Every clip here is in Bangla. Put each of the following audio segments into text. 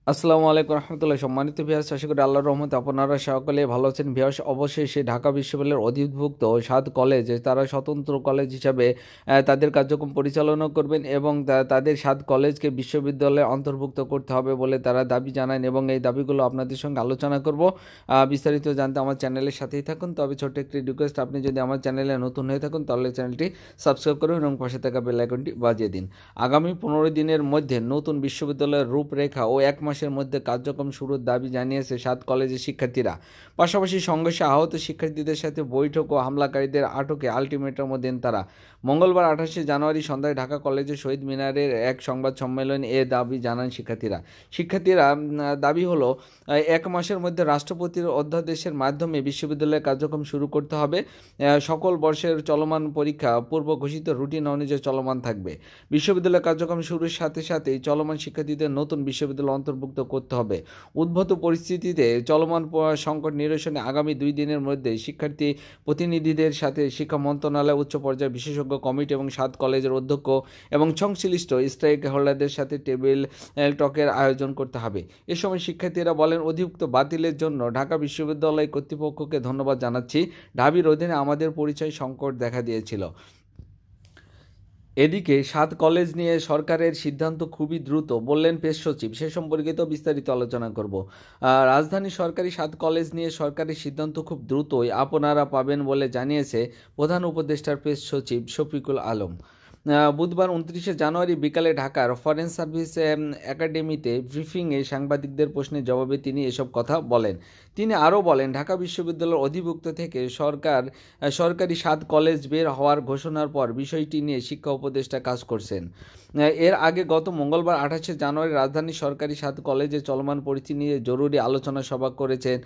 আসসালামু আলাইকুম রহমতুল্লাহ। সম্মানিত ভিউয়ার্স, আশা করি আল্লাহর রহমতে আপনারা সকলে ভালো আছেন। ভিউয়ার্স, অবশ্যই সেই ঢাকা বিশ্ববিদ্যালয়ের অধিভুক্ত 7 কলেজ তারা স্বতন্ত্র কলেজ হিসাবে তাদের কার্যক্রম পরিচালনা করবেন এবং তাদের 7 কলেজকে বিশ্ববিদ্যালয়ে অন্তর্ভুক্ত করতে হবে বলে তারা দাবি জানান এবং এই দাবিগুলো আপনাদের সঙ্গে আলোচনা করব। বিস্তারিত জানতে আমার চ্যানেলের সাথেই থাকুন। তবে ছোট্ট একটি রিকোয়েস্ট, আপনি যদি আমার চ্যানেলে নতুন হয়ে থাকুন তাহলে চ্যানেলটি সাবস্ক্রাইব করুন এবং পাশে থাকা বেল আইকনটি বাজিয়ে দিন। আগামী 15 দিনের মধ্যে নতুন বিশ্ববিদ্যালয়ের রূপরেখা ও 1 মাসের মধ্যে কার্যক্রম শুরুর দাবি জানিয়েছে 7 কলেজের শিক্ষার্থীরা। পাশাপাশি সংঘর্ষে আহত শিক্ষার্থীদের সাথে বৈঠক ও হামলাকারীদের আটকে আলটিমেটামও দেন তারা। মঙ্গলবার 28শে জানুয়ারি সন্ধ্যায় ঢাকা কলেজের শহীদ মিনারের এক সংবাদ সম্মেলনে এ দাবি জানান শিক্ষার্থীরা দাবি হলো 1 মাসের মধ্যে রাষ্ট্রপতির অধ্যাদেশের মাধ্যমে বিশ্ববিদ্যালয়ের কার্যক্রম শুরু করতে হবে। সকল বর্ষের চলমান পরীক্ষা পূর্ব ঘোষিত রুটিন অনুযায়ী চলমান থাকবে। বিশ্ববিদ্যালয় কার্যক্রম শুরুর সাথে সাথেই চলমান শিক্ষার্থীদের নতুন বিশ্ববিদ্যালয় অন্তর্ভুক্ত করতে হবে। উদ্ভূত পরিস্থিতিতে চলমান সংকট নিরসনে আগামী 2 দিনের মধ্যে শিক্ষার্থী প্রতিনিধিদের সাথে শিক্ষা মন্ত্রণালয়, উচ্চ পর্যায়ের বিশেষজ্ঞ কমিটি এবং 7 কলেজের অধ্যক্ষ এবং সংশ্লিষ্ট স্টেক হোল্ডারদের সাথে টেবিল টকের আয়োজন করতে হবে। এ সময় শিক্ষার্থীরা বলেন, অধিভুক্ত বাতিলের জন্য ঢাকা বিশ্ববিদ্যালয় কর্তৃপক্ষকে ধন্যবাদ জানাচ্ছি। ঢাবির অধীনে আমাদের পরিচয় সংকট দেখা দিয়েছিল। এদিকে 7 কলেজ নিয়ে সরকারের সিদ্ধান্ত খুবই দ্রুত, বললেন প্রেস সচিব। সে সম্পর্কিত বিস্তারিত আলোচনা করব। রাজধানীর সরকারি 7 কলেজ নিয়ে সরকারের সিদ্ধান্ত খুব দ্রুতই আপনারা পাবেন বলে জানিয়েছে প্রধান উপদেষ্টার প্রেস সচিব শফিকুল আলম। বুধবার 29শে জানুয়ারি বিকালে ঢাকার ফরেন সার্ভিস একাডেমিতে ব্রিফিংয়ে সাংবাদিকদের প্রশ্নের জবাবে তিনি এসব কথা বলেন। তিনি আরও বলেন, ঢাকা বিশ্ববিদ্যালয়ের অধিভুক্ত থেকে সরকারি 7 কলেজ বের হওয়ার ঘোষণার পর বিষয়টি নিয়ে শিক্ষা উপদেষ্টা কাজ করছেন। এর আগে গত মঙ্গলবার 28শে জানুয়ারি রাজধানীর সরকারি 7 কলেজে চলমান পরিস্থিতি নিয়ে জরুরি আলোচনা সভা করেছেন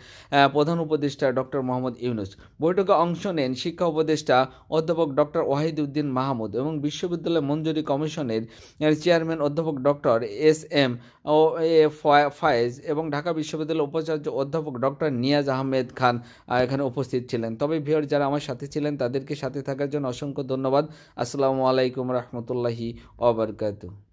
প্রধান উপদেষ্টা ডক্টর মোহাম্মদ ইউনূস। বৈঠকে অংশ নেন শিক্ষা উপদেষ্টা অধ্যাপক ডক্টর ওয়াহিদ উদ্দিন মাহমুদ এবং বিশ্ববিদ্যালয় মঞ্জুরি কমিশনের চেয়ারম্যান অধ্যাপক ডক্টর এস.এম. ফায়েজ এবং ঢাকা বিশ্ববিদ্যালয়ের উপাচার্য অধ্যাপক ডক্টর নিয়াজ আহমেদ খান এখানে উপস্থিত ছিলেন। তবে ভিউয়ার, যারা আমার সাথে ছিলেন তাদেরকে সাথে থাকার জন্য অসংখ্য ধন্যবাদ। আসসালামু আলাইকুম রহমতুল্লাহি ওয়া বারাকাতুহু।